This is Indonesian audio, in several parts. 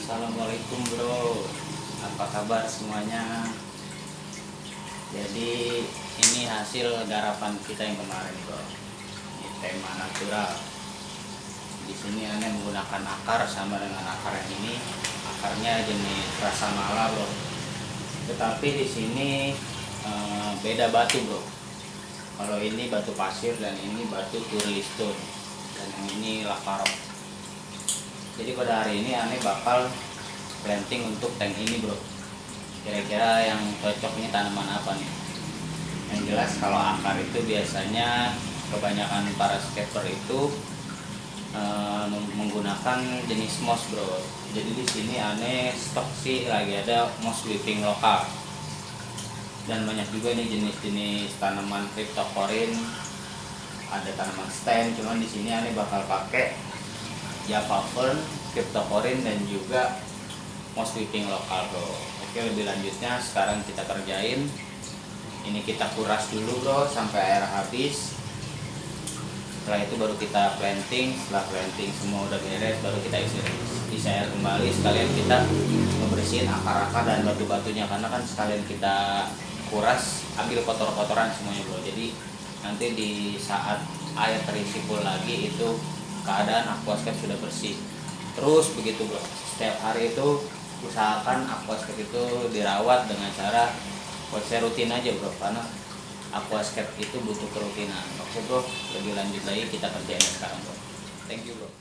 Assalamualaikum bro, apa kabar semuanya? Jadi ini hasil garapan kita yang kemarin bro. Ini tema natural. Di sini aneh menggunakan akar sama dengan akar yang ini. Akarnya jenis rasa mala bro. Tetapi di sini beda batu bro. Kalau ini batu pasir dan ini batu turlistone dan yang ini lava rock. Jadi pada hari ini aneh bakal planting untuk tank ini bro. Kira-kira yang cocok ini tanaman apa nih? Yang jelas kalau akar itu biasanya kebanyakan para scaper itu menggunakan jenis moss bro. Jadi di sini aneh stok sih lagi ada moss whipping lokal. Dan banyak juga nih jenis-jenis tanaman cryptocorin. Ada tanaman stem, cuman di sini aneh bakal pakai Java fern, cryptocorin dan juga moss whipping lokal bro. Oke, lebih lanjutnya sekarang kita kerjain. Ini kita kuras dulu bro sampai air habis. Setelah itu baru kita planting. Setelah planting semua udah beres, baru kita isi air kembali. Sekalian kita membersihin akar-akar dan batu-batunya, karena kan sekalian kita kuras ambil kotor-kotoran semuanya bro. Jadi nanti di saat air terisi full lagi itu keadaan aquascape sudah bersih. Terus begitu bro, setiap hari itu usahakan aquascape itu dirawat dengan cara saya rutin aja bro, karena aquascape itu butuh kerutinan. Oke bro, lebih lanjut lagi kita kerjain sekarang bro. Thank you bro.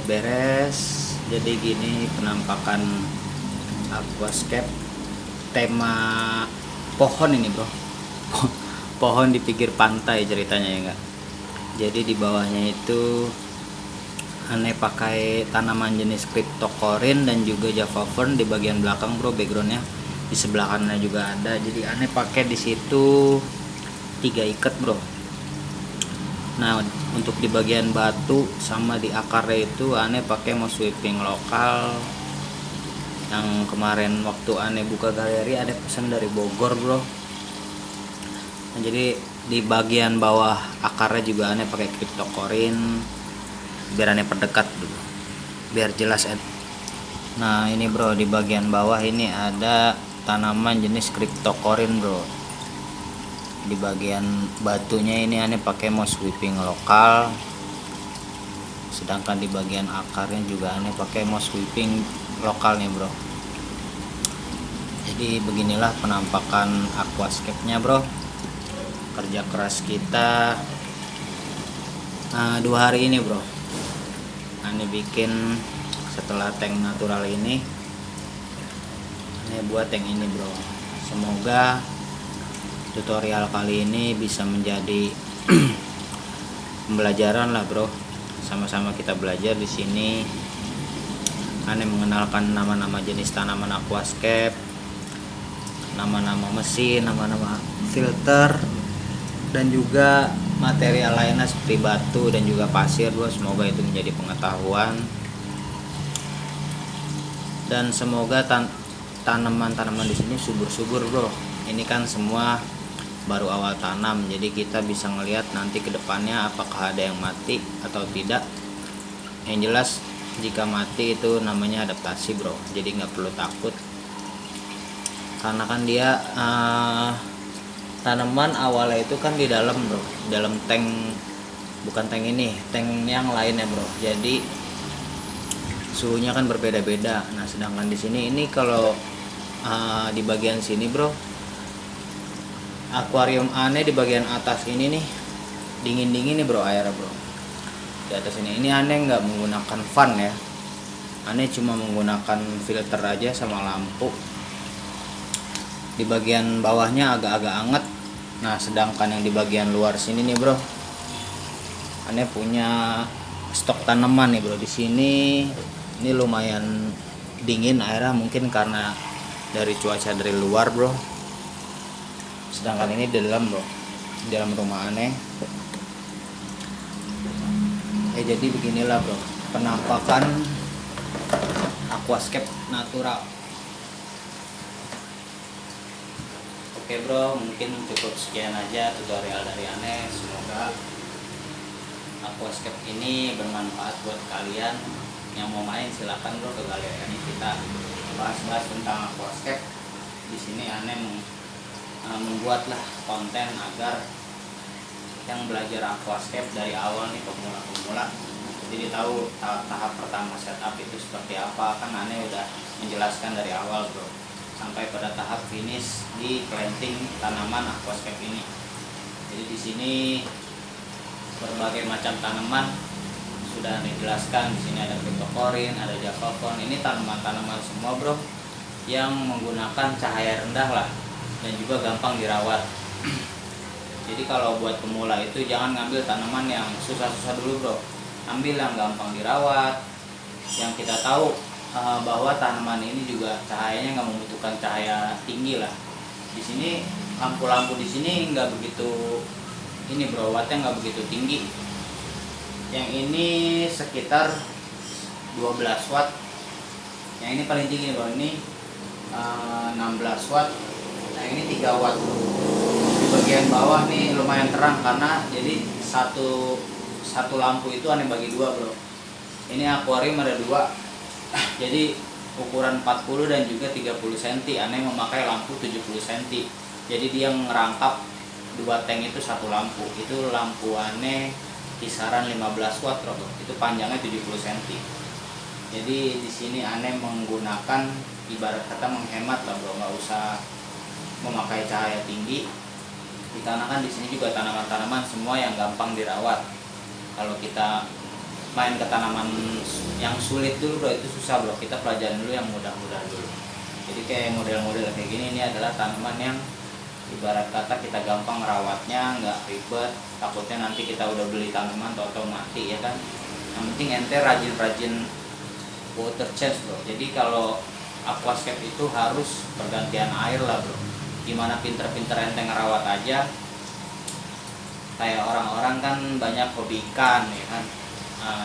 beres. Jadi gini penampakan aquascape tema pohon ini bro. Pohon di pinggir pantai ceritanya ya enggak. Jadi di bawahnya itu aneh pakai tanaman jenis cryptocorin dan juga java fern di bagian belakang bro, backgroundnya di sebelah kanannya juga ada. Jadi aneh pakai di situ 3 ikat bro. Nah untuk di bagian batu sama di akarnya itu aneh pakai moss sweeping lokal yang kemarin waktu aneh buka galeri ada pesan dari Bogor bro. Nah, jadi di bagian bawah akarnya juga aneh pakai cryptocorin biar aneh perdekat dulu biar jelas. Nah ini bro, di bagian bawah ini ada tanaman jenis cryptocorin bro. Di bagian batunya ini aneh pakai moss sweeping lokal, sedangkan di bagian akarnya juga aneh pakai moss sweeping lokal nih bro. Jadi beginilah penampakan aquascape nya bro. Kerja keras kita 2 hari ini bro, aneh bikin setelah tank natural ini aneh buat tank ini bro. Semoga tutorial kali ini bisa menjadi pembelajaran lah bro. Sama-sama kita belajar di sini. Aneh mengenalkan nama-nama jenis tanaman aquascape, nama-nama mesin, nama-nama filter, dan juga material lainnya seperti batu dan juga pasir bro. Semoga itu menjadi pengetahuan dan semoga tanaman-tanaman di sini subur-subur bro. Ini kan semua baru awal tanam, jadi kita bisa ngelihat nanti ke depannya apakah ada yang mati atau tidak. Yang jelas jika mati itu namanya adaptasi bro, jadi nggak perlu takut karena kan dia tanaman awalnya itu kan di dalam bro, dalam tank, bukan tank ini, tank yang lainnya bro. Jadi suhunya kan berbeda-beda. Nah sedangkan di sini ini kalau di bagian sini bro, akuarium aneh di bagian atas ini nih dingin-dingin nih bro airnya bro. Di atas ini aneh nggak menggunakan fan ya, aneh cuma menggunakan filter aja sama lampu. Di bagian bawahnya agak-agak anget. Nah sedangkan yang di bagian luar sini nih bro, aneh punya stok tanaman nih bro. Di sini ini lumayan dingin airnya, mungkin karena dari cuaca dari luar bro. Sedangkan ini di dalam bro, di dalam rumah aneh. Jadi beginilah bro penampakan aquascape natural. Oke bro, mungkin cukup sekian aja tutorial dari aneh. Semoga aquascape ini bermanfaat buat kalian. Yang mau main silakan bro ke galeri kita bahas-bahas tentang aquascape. Di sini aneh membuatlah konten agar yang belajar aquascape dari awal nih, pemula-pemula, jadi tahu tahap pertama setup itu seperti apa. Kan aneh udah menjelaskan dari awal bro, sampai pada tahap finish di planting tanaman aquascape ini. Jadi di sini berbagai macam tanaman sudah dijelaskan. Di sini ada cryptocorin, ada java fern. Ini tanaman-tanaman semua bro yang menggunakan cahaya rendah lah dan juga gampang dirawat. Jadi kalau buat pemula itu jangan ngambil tanaman yang susah-susah dulu bro, ambil yang gampang dirawat, yang kita tahu bahwa tanaman ini juga cahayanya nggak membutuhkan cahaya tinggi lah. Di sini lampu-lampu di sini nggak begitu ini bro, wattnya nggak begitu tinggi. Yang ini sekitar 12 watt. Yang ini paling tinggi bro, ini 16 watt. Nah ini 3 watt. Di bagian bawah nih lumayan terang karena jadi satu lampu itu aneh bagi 2 bro. Ini akuarium ada 2. Jadi ukuran 40 dan juga 30 cm. Aneh memakai lampu 70 cm. Jadi dia ngerangkap 2 tank itu satu lampu. Itu lampu aneh kisaran 15 watt bro. Itu panjangnya 70 cm. Jadi di sini aneh menggunakan ibarat kata menghemat lah bro, nggak usah memakai cahaya tinggi. Dikarenakan di sini juga tanaman-tanaman semua yang gampang dirawat. Kalau kita main ke tanaman yang sulit dulu bro, itu susah bro. Kita pelajarin dulu yang mudah-mudah dulu. Jadi kayak model-model kayak gini, ini adalah tanaman yang ibarat kata kita gampang merawatnya, nggak ribet. Takutnya nanti kita udah beli tanaman atau mati ya kan. Yang penting ente rajin-rajin water change bro. Jadi kalau aquascape itu harus pergantian air lah bro. Gimana pinter-pinter ente ngerawat aja. Kayak orang-orang kan banyak hobi ikan ya kan.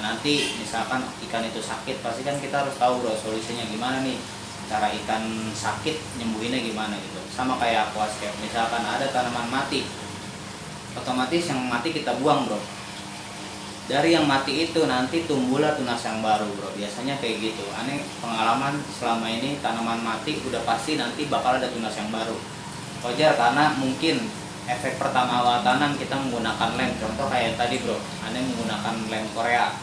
Nanti misalkan ikan itu sakit, pasti kan kita harus tahu bro solusinya gimana nih, cara ikan sakit nyembuhinnya gimana gitu. Sama kayak aquascape, misalkan ada tanaman mati, otomatis yang mati kita buang bro. Dari yang mati itu nanti tumbuhlah tunas yang baru bro, biasanya kayak gitu. Aneh pengalaman selama ini, tanaman mati udah pasti nanti bakal ada tunas yang baru. Wajar karena mungkin efek pertama awal tanam kita menggunakan lem. Contoh kayak tadi bro, aneh menggunakan lem Korea.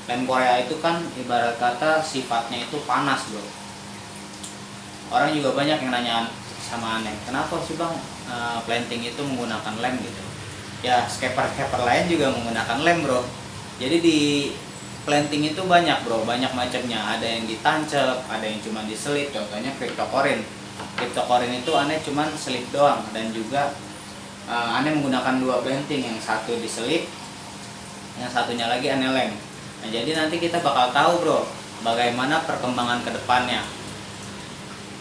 Lem Korea itu kan ibarat kata sifatnya itu panas bro. Orang juga banyak yang nanya sama aneh, kenapa sih bang planting itu menggunakan lem gitu. Ya scaper lain juga menggunakan lem bro. Jadi di planting itu banyak bro, banyak macamnya. Ada yang ditancap, ada yang cuma diselip. Contohnya cryptocorin. Cryptocorin itu aneh cuman selip doang. Dan juga aneh menggunakan 2 planting, yang satu diselip, yang satunya lagi aneh lem. Nah jadi nanti kita bakal tahu bro bagaimana perkembangan kedepannya.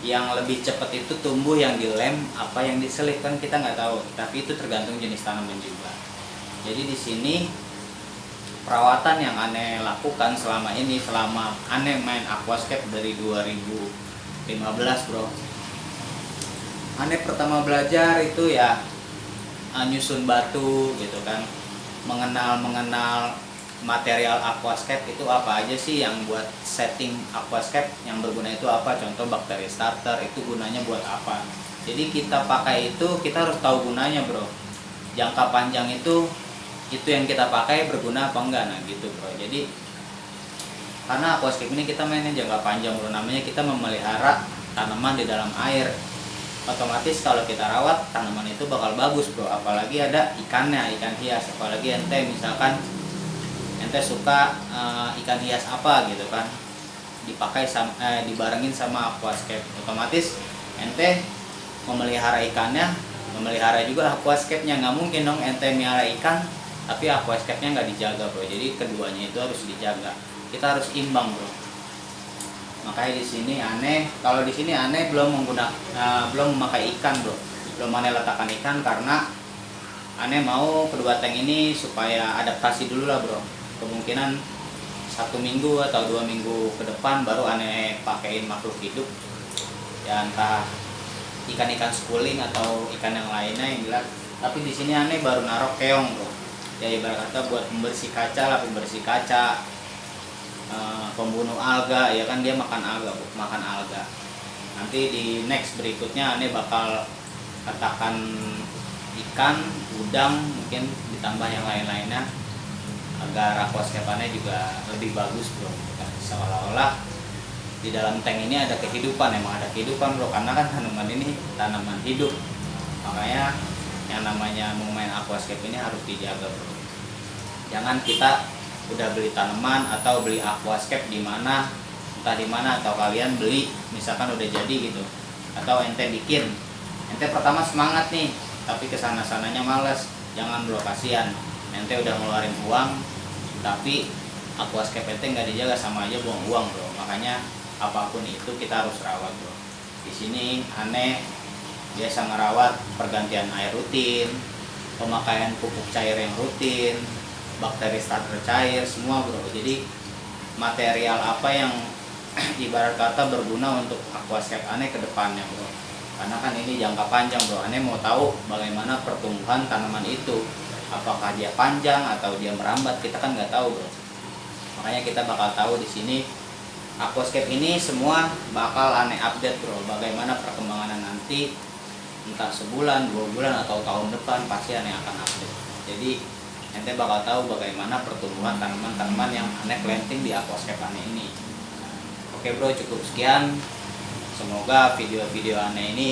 Yang lebih cepat itu tumbuh yang dilem apa yang diselip, kan kita nggak tahu. Tapi itu tergantung jenis tanaman juga. Jadi di sini perawatan yang aneh lakukan selama ini, selama aneh main aquascape dari 2015 bro. Aneh pertama belajar itu ya nyusun batu gitu kan, mengenal material aquascape itu apa aja sih yang buat setting aquascape yang berguna itu apa. Contoh bakteri starter itu gunanya buat apa. Jadi kita pakai itu, kita harus tahu gunanya bro. Jangka panjang itu yang kita pakai berguna apa enggak, nah gitu bro. Jadi karena aquascape ini kita mainnya jangka panjang bro, namanya kita memelihara tanaman di dalam air. Otomatis kalau kita rawat tanaman itu bakal bagus bro. Apalagi ada ikannya, ikan hias. Apalagi ente misalkan ente suka ikan hias apa gitu kan, dipakai dibarengin sama aquascape, otomatis ente memelihara ikannya, memelihara juga aquascape-nya. Nggak mungkin dong ente melihara ikan tapi aquascape-nya nggak dijaga bro. Jadi keduanya itu harus dijaga, kita harus imbang bro. Makanya di sini aneh, kalau di sini aneh belum memakai ikan bro, belum aneh letakkan ikan karena aneh mau kedua tank ini supaya adaptasi dulu lah bro. Kemungkinan 1 minggu atau 2 minggu ke depan baru aneh pakein makhluk hidup ya, entah ikan-ikan schooling atau ikan yang lainnya yang jelas. Tapi di sini aneh baru naruh keong bro, ya ibarat kata buat membersih kaca lah, pembersih kaca, pembunuh alga ya kan, dia makan alga. Nanti di next berikutnya aneh bakal letakkan ikan, udang, mungkin ditambah yang lain-lainnya agar aquascape-nya juga lebih bagus bro. Seolah-olah di dalam tank ini ada kehidupan, emang ada kehidupan bro, karena kan tanaman ini tanaman hidup. Makanya yang namanya mau main aquascape ini harus dijaga bro. Jangan kita udah beli tanaman atau beli aquascape di mana, entah di mana, atau kalian beli misalkan udah jadi gitu, atau ente bikin, ente pertama semangat nih tapi kesana sananya males. Jangan bro, kasihan, ente udah ngeluarin uang tapi aquascape ente nggak dijaga, sama aja buang uang bro. Makanya apapun itu kita harus rawat bro. Di sini aneh biasa ngerawat pergantian air rutin, pemakaian pupuk cair yang rutin, bakteri starter cair semua bro. Jadi material apa yang ibarat kata berguna untuk aquascape aneh ke depannya bro. Karena kan ini jangka panjang bro, aneh mau tahu bagaimana pertumbuhan tanaman itu, apakah dia panjang atau dia merambat, kita kan nggak tahu bro. Makanya kita bakal tahu di sini. Aquascape ini semua bakal aneh update bro, bagaimana perkembangan nanti, entah sebulan, 2 bulan atau tahun depan pasti aneh akan update. Jadi ente bakal tahu bagaimana pertumbuhan tanaman-tanaman yang aneh planting di aquascape aneh ini. Oke bro, cukup sekian. Semoga video-video aneh ini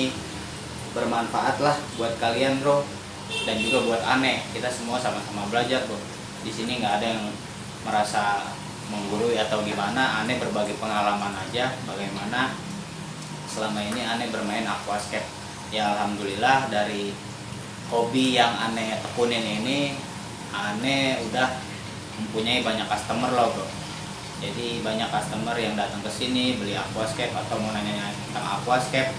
bermanfaat lah buat kalian bro, dan juga buat aneh. Kita semua sama-sama belajar bro. Di sini nggak ada yang merasa menggurui atau gimana, Ane berbagi pengalaman aja bagaimana selama ini Ane bermain aquascape. Ya alhamdulillah dari hobi yang Ane tekunin ini Ane udah mempunyai banyak customer loh bro. Jadi banyak customer yang datang ke sini beli aquascape atau mau nanya tentang aquascape,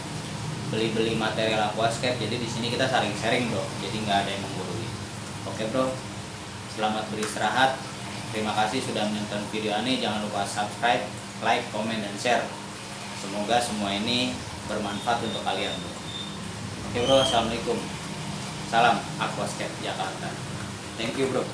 beli material aquascape. Jadi di sini kita saling sharing bro, jadi nggak ada yang menggurui. Oke bro, selamat beristirahat. Terima kasih sudah menonton video ini. Jangan lupa subscribe, like, komen, dan share. Semoga semua ini bermanfaat untuk kalian bro. Oke bro, assalamualaikum. Salam Aquascape Jakarta. Thank you bro.